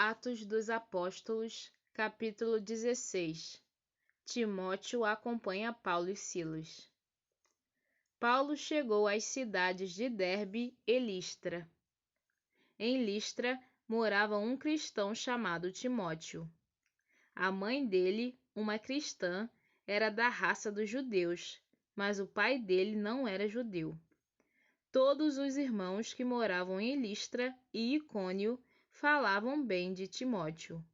Atos dos Apóstolos, capítulo 16. Timóteo acompanha Paulo e Silas. Paulo chegou às cidades de Derbe e Listra. Em Listra morava um cristão chamado Timóteo. A mãe dele, uma cristã, era da raça dos judeus, mas o pai dele não era judeu. Todos os irmãos que moravam em Listra e Icônio falavam bem de Timóteo.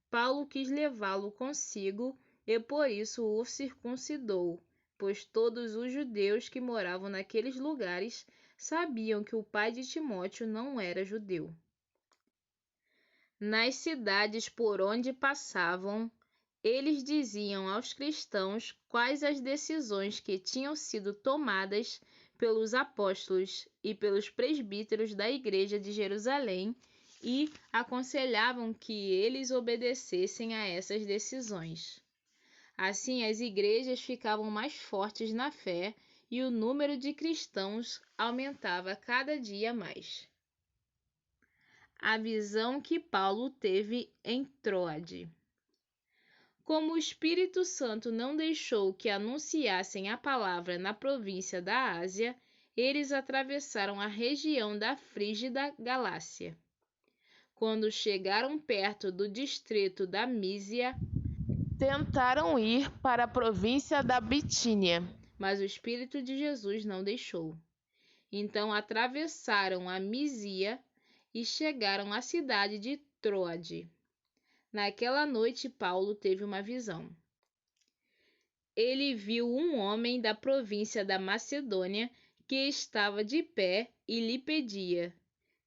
Paulo quis levá-lo consigo e por isso o circuncidou, pois todos os judeus que moravam naqueles lugares sabiam que o pai de Timóteo não era judeu. Nas cidades por onde passavam, eles diziam aos cristãos quais as decisões que tinham sido tomadas pelos apóstolos e pelos presbíteros da igreja de Jerusalém e aconselhavam que eles obedecessem a essas decisões. Assim, as igrejas ficavam mais fortes na fé e o número de cristãos aumentava cada dia mais. A visão que Paulo teve em Troade. Como o Espírito Santo não deixou que anunciassem a palavra na província da Ásia, eles atravessaram a região da Frígida Galácia. Quando chegaram perto do distrito da Mísia, tentaram ir para a província da Bitínia, mas o Espírito de Jesus não deixou. Então atravessaram a Mísia e chegaram à cidade de Troade. Naquela noite, Paulo teve uma visão. Ele viu um homem da província da Macedônia que estava de pé e lhe pedia: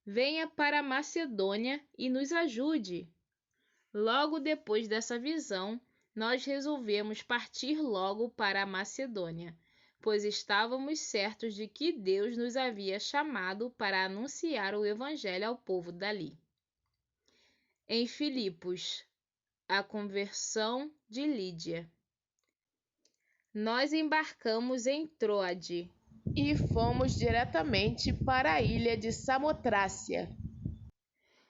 venha para a Macedônia e nos ajude. Logo depois dessa visão, nós resolvemos partir logo para a Macedônia, pois estávamos certos de que Deus nos havia chamado para anunciar o Evangelho ao povo dali. Em Filipos, a conversão de Lídia. Nós embarcamos em Troade e fomos diretamente para a ilha de Samotrácia.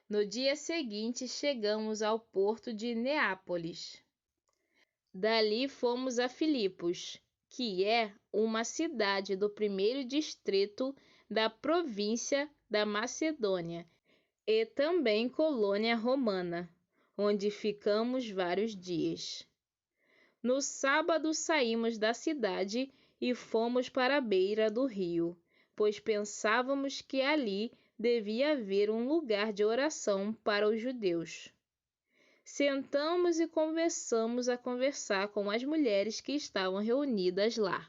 No dia seguinte, chegamos ao porto de Neápolis. Dali fomos a Filipos, que é uma cidade do primeiro distrito da província da Macedônia e também colônia romana, onde ficamos vários dias. No sábado saímos da cidade e fomos para a beira do rio, pois pensávamos que ali devia haver um lugar de oração para os judeus. Sentamos e começamos a conversar com as mulheres que estavam reunidas lá.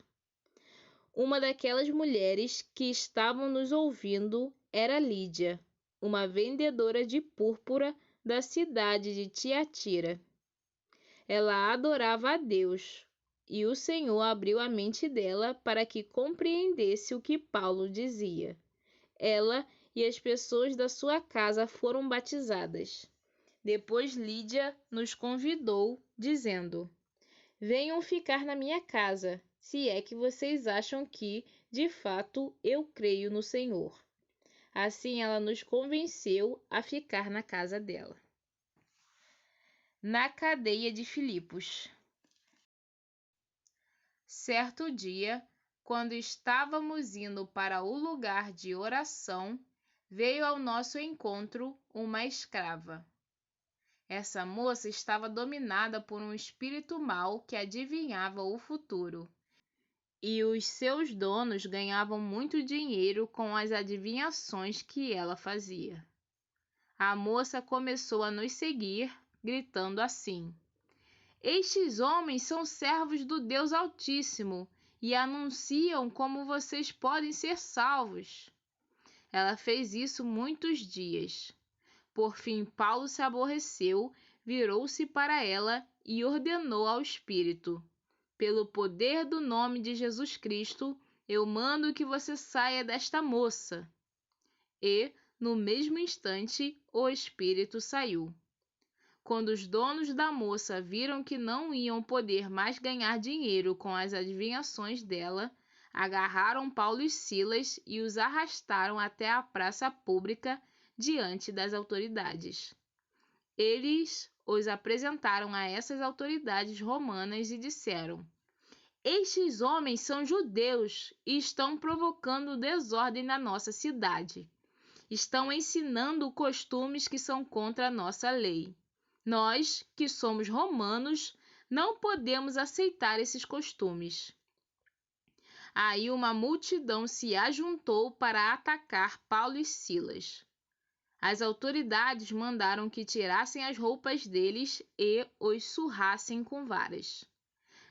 Uma daquelas mulheres que estavam nos ouvindo era Lídia, uma vendedora de púrpura da cidade de Tiatira. Ela adorava a Deus, e o Senhor abriu a mente dela para que compreendesse o que Paulo dizia. Ela e as pessoas da sua casa foram batizadas. Depois Lídia nos convidou, dizendo: venham ficar na minha casa, se é que vocês acham que, de fato, eu creio no Senhor. Assim ela nos convenceu a ficar na casa dela. Na cadeia de Filipos. Certo dia, quando estávamos indo para o lugar de oração, veio ao nosso encontro uma escrava. Essa moça estava dominada por um espírito mau que adivinhava o futuro, e os seus donos ganhavam muito dinheiro com as adivinhações que ela fazia. A moça começou a nos seguir, gritando assim: estes homens são servos do Deus Altíssimo e anunciam como vocês podem ser salvos. Ela fez isso muitos dias. Por fim, Paulo se aborreceu, virou-se para ela e ordenou ao espírito: pelo poder do nome de Jesus Cristo, eu mando que você saia desta moça. E, no mesmo instante, o espírito saiu. Quando os donos da moça viram que não iam poder mais ganhar dinheiro com as adivinhações dela, agarraram Paulo e Silas e os arrastaram até a praça pública diante das autoridades. Eles os apresentaram a essas autoridades romanas e disseram: Estes homens são judeus e estão provocando desordem na nossa cidade. Estão ensinando costumes que são contra a nossa lei. Nós, que somos romanos, não podemos aceitar esses costumes. Aí uma multidão se ajuntou para atacar Paulo e Silas. As autoridades mandaram que tirassem as roupas deles e os surrassem com varas.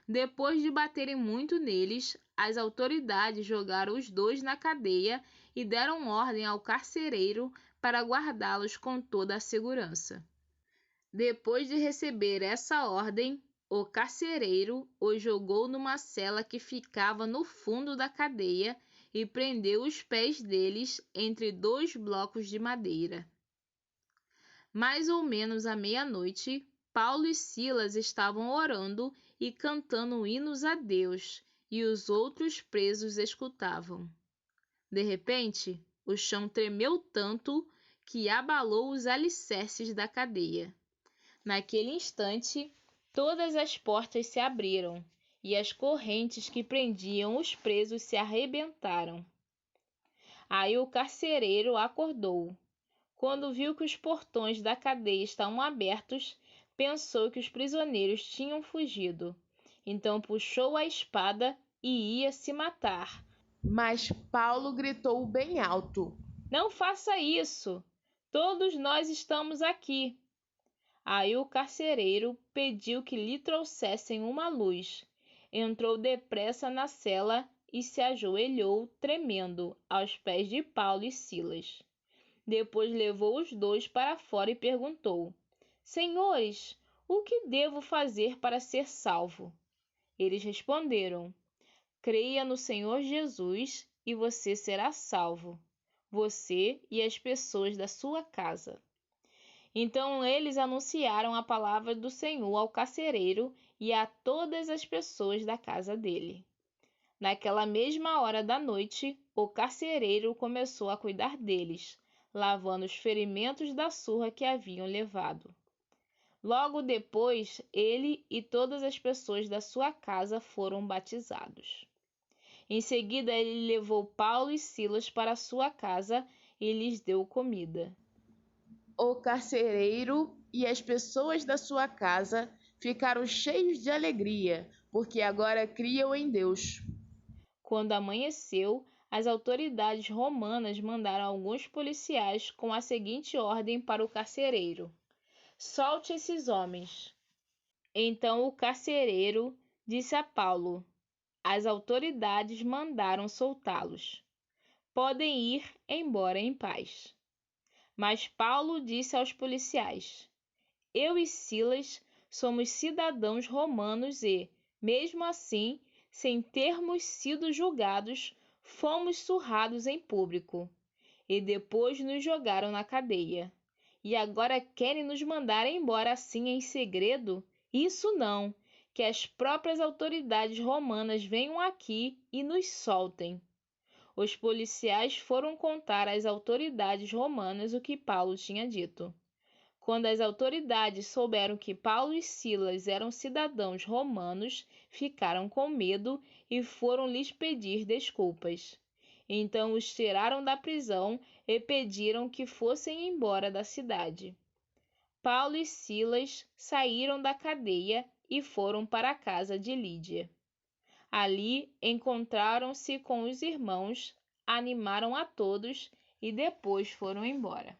Depois de baterem muito neles, as autoridades jogaram os dois na cadeia e deram ordem ao carcereiro para guardá-los com toda a segurança. Depois de receber essa ordem, o carcereiro os jogou numa cela que ficava no fundo da cadeia e prendeu os pés deles entre 2 blocos de madeira. Mais ou menos à meia-noite, Paulo e Silas estavam orando e cantando hinos a Deus, e os outros presos escutavam. De repente, o chão tremeu tanto que abalou os alicerces da cadeia. Naquele instante, todas as portas se abriram e as correntes que prendiam os presos se arrebentaram. Aí o carcereiro acordou. Quando viu que os portões da cadeia estavam abertos, pensou que os prisioneiros tinham fugido. Então puxou a espada e ia se matar. Mas Paulo gritou bem alto: Não faça isso! Todos nós estamos aqui. Aí o carcereiro pediu que lhe trouxessem uma luz. Entrou depressa na cela e se ajoelhou, tremendo, aos pés de Paulo e Silas. Depois levou os dois para fora e perguntou: Senhores, o que devo fazer para ser salvo? Eles responderam: Creia no Senhor Jesus e você será salvo, você e as pessoas da sua casa. Então eles anunciaram a palavra do Senhor ao carcereiro e a todas as pessoas da casa dele. Naquela mesma hora da noite, o carcereiro começou a cuidar deles, lavando os ferimentos da surra que haviam levado. Logo depois, ele e todas as pessoas da sua casa foram batizados. Em seguida, ele levou Paulo e Silas para sua casa e lhes deu comida. O carcereiro e as pessoas da sua casa ficaram cheios de alegria, porque agora criam em Deus. Quando amanheceu, as autoridades romanas mandaram alguns policiais com a seguinte ordem para o carcereiro: Solte esses homens. Então o carcereiro disse a Paulo: As autoridades mandaram soltá-los. Podem ir embora em paz. Mas Paulo disse aos policiais: Eu e Silas somos cidadãos romanos e, mesmo assim, sem termos sido julgados, fomos surrados em público e depois nos jogaram na cadeia. E agora querem nos mandar embora assim em segredo? Isso não, que as próprias autoridades romanas venham aqui e nos soltem. Os policiais foram contar às autoridades romanas o que Paulo tinha dito. Quando as autoridades souberam que Paulo e Silas eram cidadãos romanos, ficaram com medo e foram lhes pedir desculpas. Então os tiraram da prisão e pediram que fossem embora da cidade. Paulo e Silas saíram da cadeia e foram para a casa de Lídia. Ali encontraram-se com os irmãos, animaram a todos e depois foram embora.